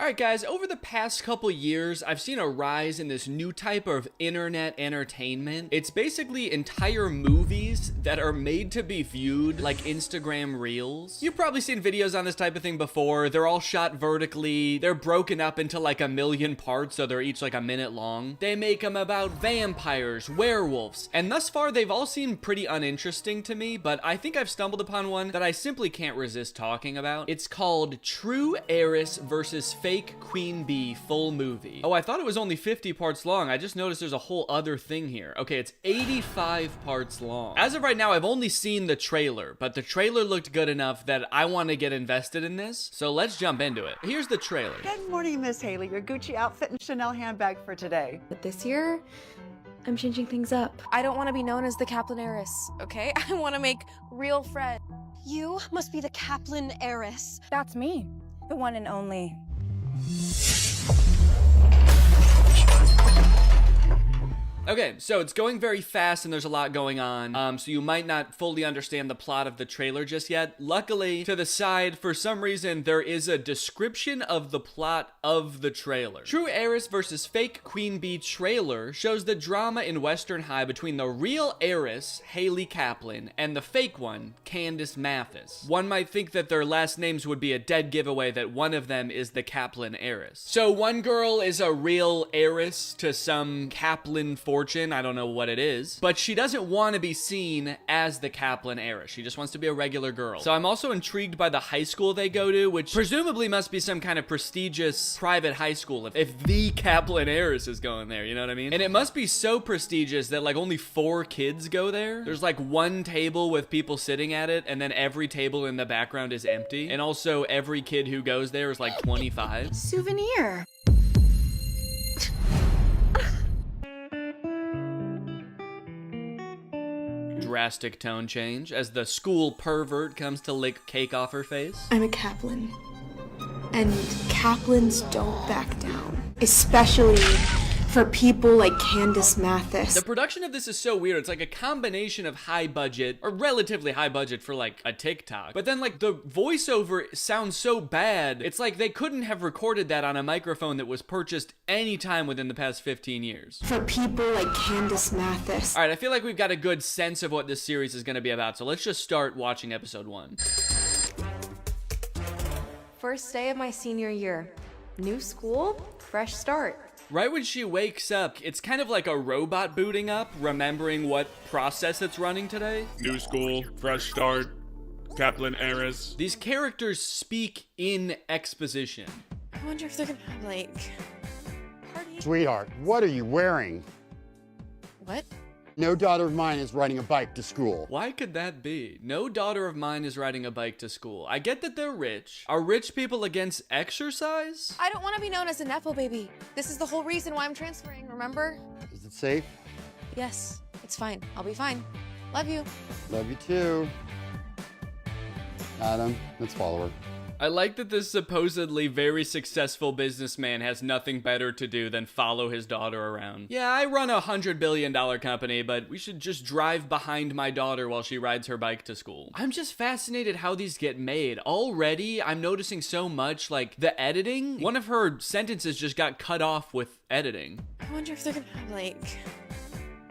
Alright guys, over the past couple years, I've seen a rise in this new type of internet entertainment. It's basically entire movies that are made to be viewed like Instagram Reels. You've probably seen videos on this type of thing before. They're all shot vertically. They're broken up into like 1,000,000 parts, so they're each like a minute long. They make them about vampires, werewolves, and thus far they've all seemed pretty uninteresting to me, but I think I've stumbled upon one that I simply can't resist talking about. It's called True Heiress vs. Fake Queen Bee Full Movie. Oh, I thought it was only 50 parts long. I just noticed there's a whole other thing here. Okay, it's 85 parts long. As of right now, I've only seen the trailer, but the trailer looked good enough that I want to get invested in this, so let's jump into it. Here's the trailer. Good morning, Miss Haley. Your Gucci outfit and Chanel handbag for today. But this year, I'm changing things up. I don't want to be known as the Kaplan heiress, okay? I want to make real friends. You must be the Kaplan heiress. That's me, the one and only. Okay, so it's going very fast and there's a lot going on, so you might not fully understand the plot of the trailer just yet. Luckily, to the side, for some reason, there is a description of the plot of the trailer. True Heiress vs. Fake Queen Bee trailer shows the drama in Western High between the real heiress, Haley Kaplan, and the fake one, Candace Mathis. One might think that their last names would be a dead giveaway that one of them is the Kaplan heiress. So one girl is a real heiress to some Kaplan fortune, I don't know what it is, but she doesn't want to be seen as the Kaplan heiress. She just wants to be a regular girl. So I'm also intrigued by the high school they go to, which presumably must be some kind of prestigious private high school if the Kaplan heiress is going there, you know what I mean? And it must be so prestigious that like only 4 kids go there. There's like one table with people sitting at it, and then every table in the background is empty. And also every kid who goes there is like 25. Souvenir. Drastic tone change as the school pervert comes to lick cake off her face. I'm a Kaplan. And Kaplans don't back down. Especially for people like Candace Mathis. The production of this is so weird. It's like a combination of high budget, or relatively high budget for like a TikTok. But then like the voiceover sounds so bad. It's like they couldn't have recorded that on a microphone that was purchased anytime within the past 15 years. For people like Candace Mathis. All right, I feel like we've got a good sense of what this series is going to be about. So let's just start watching episode 1. First day of my senior year. New school, fresh start. Right when she wakes up, it's kind of like a robot booting up, remembering what process it's running today. New school, fresh start, Kaplan heiress. These characters speak in exposition. I wonder if they're gonna have like parties. Sweetheart, what are you wearing? What? No daughter of mine is riding a bike to school. Why could that be? No daughter of mine is riding a bike to school. I get that they're rich. Are rich people against exercise? I don't want to be known as a Nepo baby. This is the whole reason why I'm transferring, remember? Is it safe? Yes, it's fine. I'll be fine. Love you. Love you too. Adam, let's follow her. I like that this supposedly very successful businessman has nothing better to do than follow his daughter around. Yeah, I run a $100 billion company, but we should just drive behind my daughter while she rides her bike to school. I'm just fascinated how these get made. Already, I'm noticing so much, like, the editing. One of her sentences just got cut off with editing. I wonder if they're gonna have like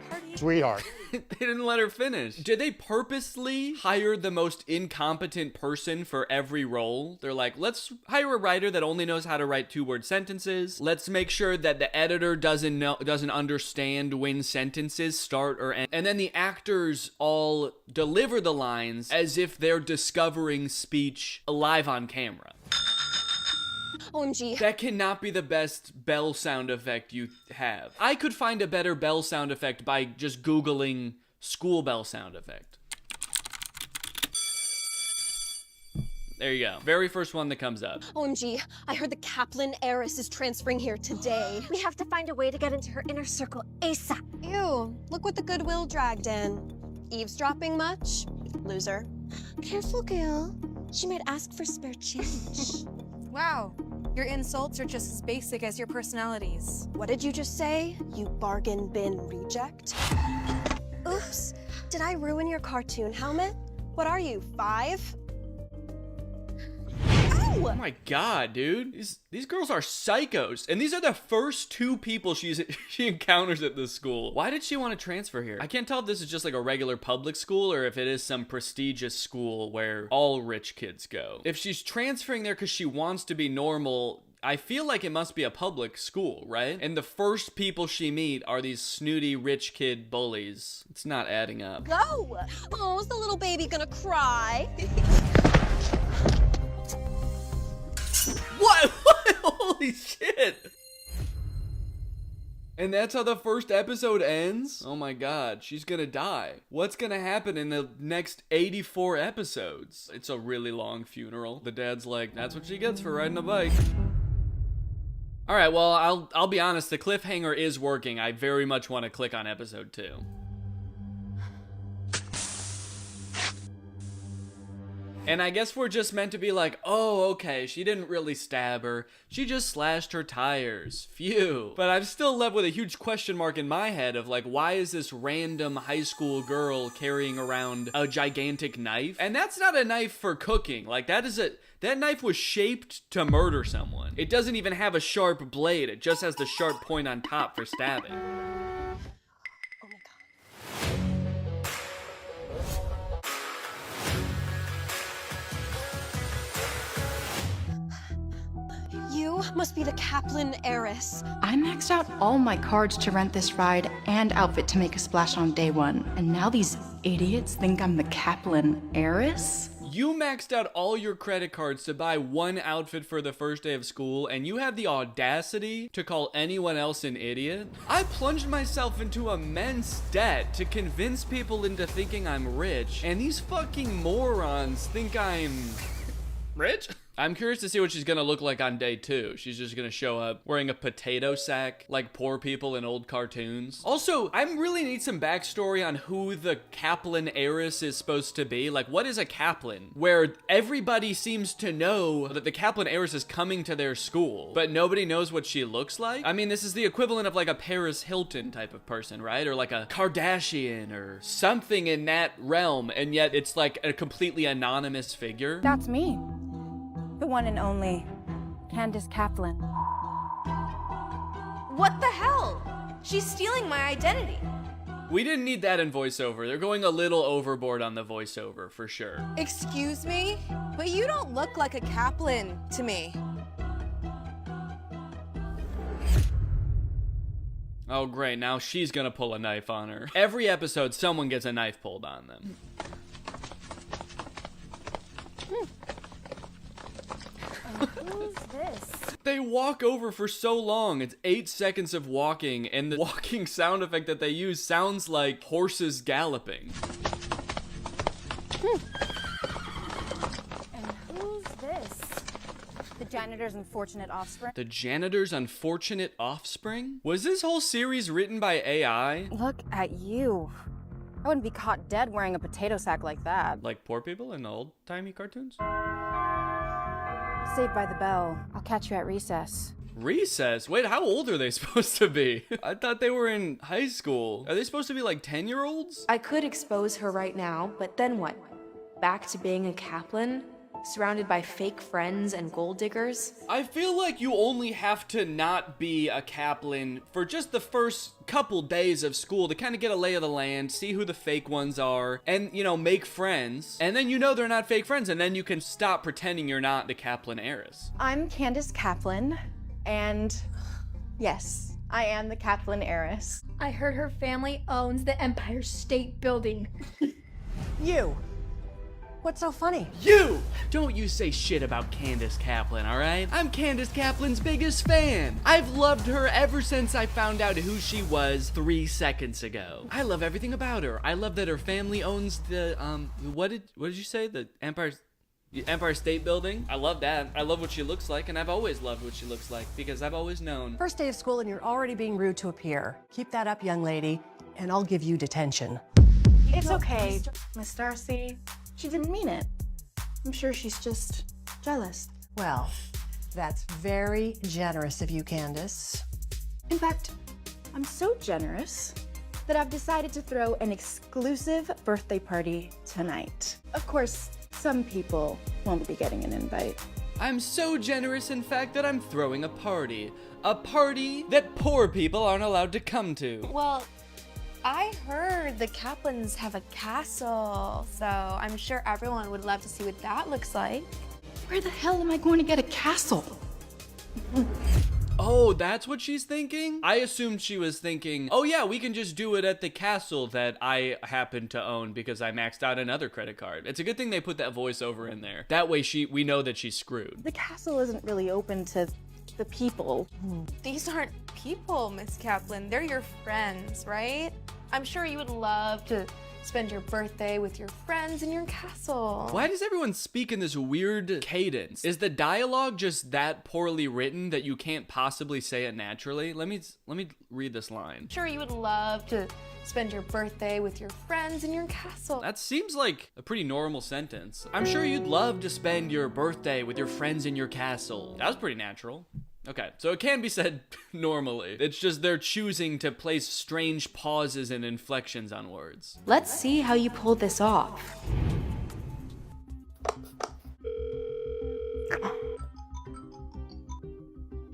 parties. Sweetheart. They didn't let her finish. Did they purposely hire the most incompetent person for every role? They're like, let's hire a writer that only knows how to write 2-word sentences. Let's make sure that the editor doesn't understand when sentences start or end. And then the actors all deliver the lines as if they're discovering speech live on camera. OMG. That cannot be the best bell sound effect you have. I could find a better bell sound effect by just Googling school bell sound effect. There you go. Very first one that comes up. OMG, I heard the Kaplan heiress is transferring here today. We have to find a way to get into her inner circle ASAP. Ew, look what the Goodwill dragged in. Eavesdropping much? Loser. Careful, Gail. She might ask for spare change. Wow, your insults are just as basic as your personalities. What did you just say, you bargain bin reject? Oops, did I ruin your cartoon helmet? What are you, 5? Ow! Oh my god, dude. These girls are psychos. And these are the first two people she encounters at this school. Why did she want to transfer here? I can't tell if this is just like a regular public school or if it is some prestigious school where all rich kids go. If she's transferring there because she wants to be normal, I feel like it must be a public school, right? And the first people she meet are these snooty rich kid bullies. It's not adding up. Go! Oh, is the little baby gonna cry? What? Holy shit! And that's how the first episode ends? Oh my god, she's gonna die. What's gonna happen in the next 84 episodes? It's a really long funeral. The dad's like, that's what she gets for riding a bike. All right, well, I'll be honest, the cliffhanger is working. I very much want to click on episode 2. And I guess we're just meant to be like, oh, okay, she didn't really stab her. She just slashed her tires. Phew. But I'm still left with a huge question mark in my head of like, why is this random high school girl carrying around a gigantic knife? And that's not a knife for cooking. Like, that knife was shaped to murder someone. It doesn't even have a sharp blade. It just has the sharp point on top for stabbing. You must be the Kaplan heiress. I maxed out all my cards to rent this ride and outfit to make a splash on day one. And now these idiots think I'm the Kaplan heiress? You maxed out all your credit cards to buy one outfit for the first day of school, and you have the audacity to call anyone else an idiot? I plunged myself into immense debt to convince people into thinking I'm rich, and these fucking morons think I'm rich? I'm curious to see what she's gonna look like on day 2. She's just gonna show up wearing a potato sack like poor people in old cartoons. Also, I really need some backstory on who the Kaplan heiress is supposed to be. Like, what is a Kaplan? Where everybody seems to know that the Kaplan heiress is coming to their school, but nobody knows what she looks like? I mean, this is the equivalent of like a Paris Hilton type of person, right? Or like a Kardashian or something in that realm, and yet it's like a completely anonymous figure. That's me. The one and only Candace Kaplan. What the hell? She's stealing my identity. We didn't need that in voiceover. They're going a little overboard on the voiceover, for sure. Excuse me, but you don't look like a Kaplan to me. Oh, great. Now she's gonna pull a knife on her. Every episode, someone gets a knife pulled on them. Who's this? They walk over for so long. It's 8 seconds of walking, and the walking sound effect that they use sounds like horses galloping. And who's this? The janitor's unfortunate offspring? The janitor's unfortunate offspring? Was this whole series written by AI? Look at you. I wouldn't be caught dead wearing a potato sack like that. Like poor people in the old-timey cartoons? Saved by the Bell. I'll catch you at recess. Recess? Wait, how old are they supposed to be? I thought they were in high school. Are they supposed to be like 10-year-olds? I could expose her right now, but then what? Back to being a Kaplan? Surrounded by fake friends and gold diggers? I feel like you only have to not be a Kaplan for just the first couple days of school to kind of get a lay of the land, see who the fake ones are, and, you know, make friends. And then you know they're not fake friends, and then you can stop pretending you're not the Kaplan heiress. I'm Candace Kaplan, and yes, I am the Kaplan heiress. I heard her family owns the Empire State Building. You. What's so funny? You! Don't you say shit about Candace Kaplan, alright? I'm Candace Kaplan's biggest fan. I've loved her ever since I found out who she was 3 seconds ago. I love everything about her. I love that her family owns the, what did you say? The Empire State Building? I love that. I love what she looks like, and I've always loved what she looks like because I've always known. First day of school and you're already being rude to a peer. Keep that up, young lady, and I'll give you detention. It's okay, Miss Darcy. She didn't mean it. I'm sure she's just jealous. Well, that's very generous of you, Candace. In fact, I'm so generous that I've decided to throw an exclusive birthday party tonight. Of course, some people won't be getting an invite. I'm so generous, in fact, that I'm throwing a party. A party that poor people aren't allowed to come to. Well, I heard the Kaplans have a castle, so I'm sure everyone would love to see what that looks like. Where the hell am I going to get a castle? Oh, that's what she's thinking? I assumed she was thinking, oh yeah, we can just do it at the castle that I happen to own because I maxed out another credit card. It's a good thing they put that voiceover in there. That way we know that she's screwed. The castle isn't really open to the people. These aren't people, Miss Kaplan. They're your friends, right? I'm sure you would love to spend your birthday with your friends in your castle. Why does everyone speak in this weird cadence? Is the dialogue just that poorly written that you can't possibly say it naturally? Let me read this line. I'm sure you would love to spend your birthday with your friends in your castle. That seems like a pretty normal sentence. I'm sure you'd love to spend your birthday with your friends in your castle. That was pretty natural. Okay, so it can be said normally. It's just they're choosing to place strange pauses and inflections on words. Let's see how you pull this off.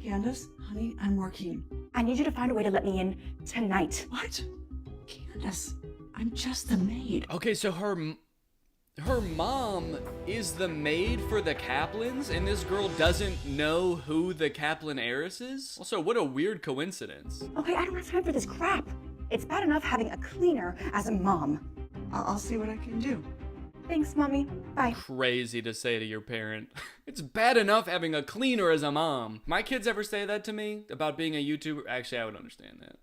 Candace, honey, I'm working. I need you to find a way to let me in tonight. What? Candace, I'm just the maid. Okay, so her mom is the maid for the Kaplans, and this girl doesn't know who the Kaplan heiress is? Also, what a weird coincidence. Okay, I don't have time for this crap. It's bad enough having a cleaner as a mom. I'll see what I can do. Thanks, Mommy. Bye. Crazy to say to your parent. It's bad enough having a cleaner as a mom. My kids ever say that to me about being a YouTuber? Actually, I would understand that.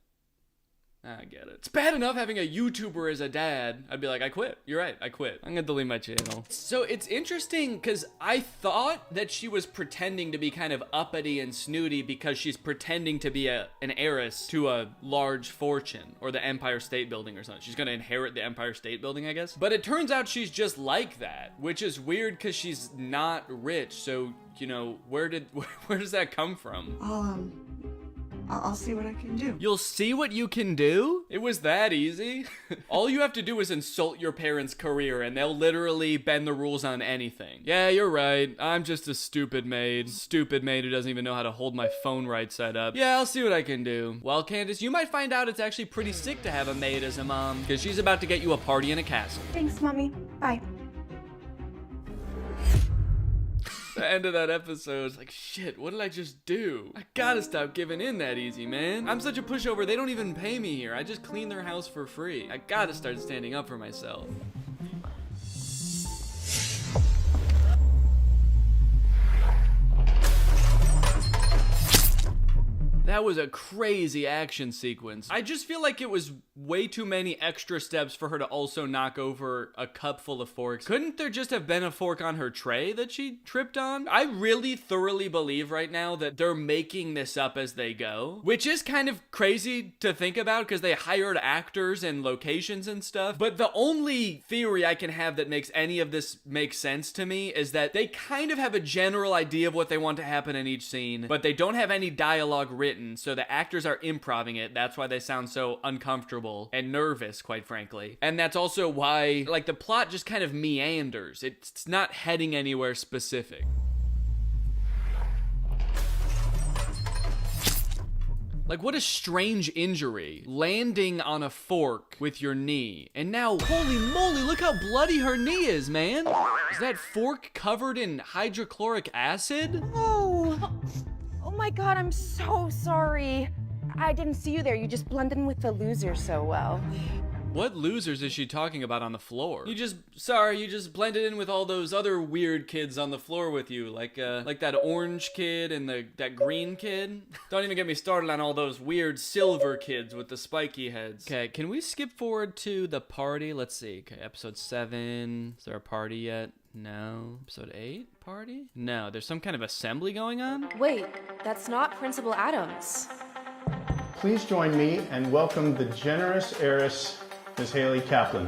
I get it. It's bad enough having a YouTuber as a dad. I'd be like, I quit. You're right, I quit. I'm gonna delete my channel. So it's interesting because I thought that she was pretending to be kind of uppity and snooty because she's pretending to be an heiress to a large fortune or the Empire State Building or something. She's gonna inherit the Empire State Building, I guess. But it turns out she's just like that, which is weird because she's not rich. So, you know, where does that come from? I'll see what I can do. You'll see what you can do? It was that easy? All you have to do is insult your parents' career and they'll literally bend the rules on anything. Yeah, you're right. I'm just a stupid maid. Stupid maid who doesn't even know how to hold my phone right side up. Yeah, I'll see what I can do. Well, Candace, you might find out it's actually pretty sick to have a maid as a mom because she's about to get you a party in a castle. Thanks, Mommy. Bye. The end of that episode is like, shit, what did I just do? I gotta stop giving in that easy, man. I'm such a pushover, they don't even pay me here. I just clean their house for free. I gotta start standing up for myself. That was a crazy action sequence. I just feel like it was way too many extra steps for her to also knock over a cup full of forks. Couldn't there just have been a fork on her tray that she tripped on? I really thoroughly believe right now that they're making this up as they go, which is kind of crazy to think about because they hired actors and locations and stuff. But the only theory I can have that makes any of this make sense to me is that they kind of have a general idea of what they want to happen in each scene, but they don't have any dialogue written. So the actors are improvising it. That's why they sound so uncomfortable and nervous, quite frankly. And that's also why, like, the plot just kind of meanders. It's not heading anywhere specific. Like, what a strange injury. Landing on a fork with your knee. And now, holy moly, look how bloody her knee is, man. Is that fork covered in hydrochloric acid? Oh my god, I'm so sorry. I didn't see you there. You just blended in with the losers so well. What losers is she talking about on the floor? You just blended in with all those other weird kids on the floor with you, like that orange kid and that green kid. Don't even get me started on all those weird silver kids with the spiky heads. Okay, can we skip forward to the party? Let's see. Okay, episode 7. Is there a party yet? No. Episode 8? Party? No, there's some kind of assembly going on? Wait, that's not Principal Adams. Please join me and welcome the generous heiress, Ms. Haley Kaplan.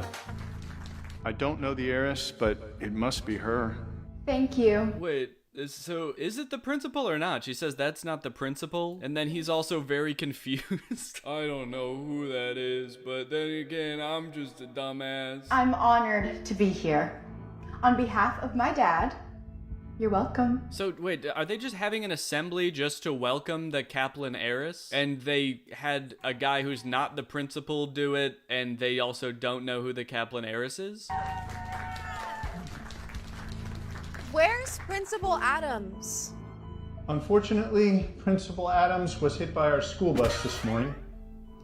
I don't know the heiress, but it must be her. Thank you. Wait, so is it the principal or not? She says that's not the principal, and then he's also very confused. I don't know who that is, but then again, I'm just a dumbass. I'm honored to be here. On behalf of my dad, You're welcome. So wait, are they just having an assembly just to welcome the Kaplan heiress? And they had a guy who's not the principal do it, and they also don't know who the Kaplan heiress is? Where's Principal Adams? Unfortunately, Principal Adams was hit by our school bus this morning.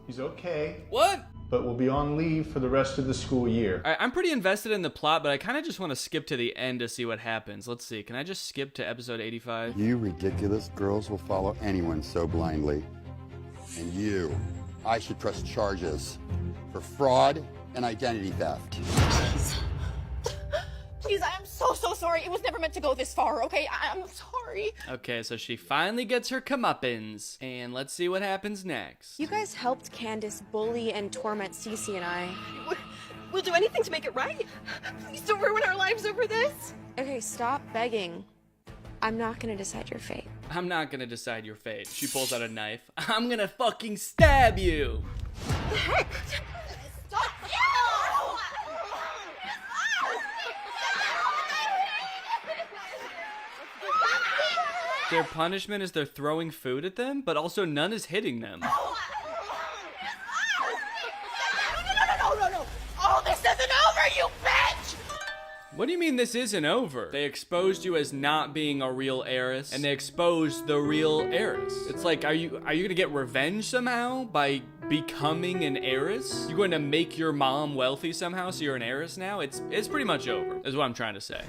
He's okay. What? But will be on leave for the rest of the school year. I'm pretty invested in the plot, but I kind of just want to skip to the end to see what happens. Let's see. Can I just skip to episode 85? You ridiculous girls will follow anyone so blindly. And you, I should press charges for fraud and identity theft. Please, I am so sorry. It was never meant to go this far, okay? I'm sorry. Okay, so she finally gets her comeuppance, and let's see what happens next. You guys helped Candace bully and torment Cece and I. We'll do anything to make it right. Please don't ruin our lives over this. Okay, stop begging. I'm not gonna decide your fate. I'm not gonna decide your fate. She pulls out a knife. I'm gonna fucking stab you! The heck? Stop! Their punishment is they're throwing food at them, but also none is hitting them. No! Oh, this isn't over, you bitch! What do you mean this isn't over? They exposed you as not being a real heiress, and they exposed the real heiress. It's like, are you gonna get revenge somehow by becoming an heiress? You going to make your mom wealthy somehow so you're an heiress now? It's pretty much over, is what I'm trying to say.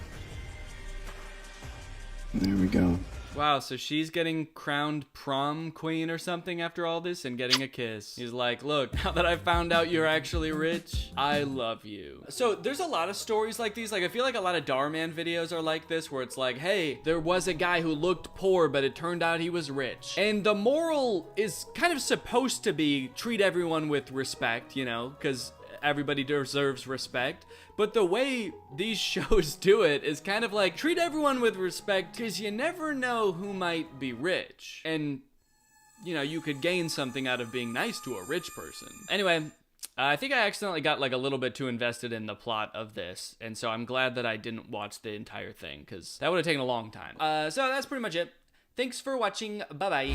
There we go. Wow, so she's getting crowned prom queen or something after all this and getting a kiss. He's like, look, now that I found out you're actually rich, I love you. So there's a lot of stories like these. Like, I feel like a lot of Darman videos are like this, where it's like, hey, there was a guy who looked poor, but it turned out he was rich. And the moral is kind of supposed to be treat everyone with respect, you know, because everybody deserves respect. But the way these shows do it is kind of like, treat everyone with respect because you never know who might be rich. And, you know, you could gain something out of being nice to a rich person. Anyway, I think I accidentally got like a little bit too invested in the plot of this. And so I'm glad that I didn't watch the entire thing because that would have taken a long time. So that's pretty much it. Thanks for watching. Bye-bye.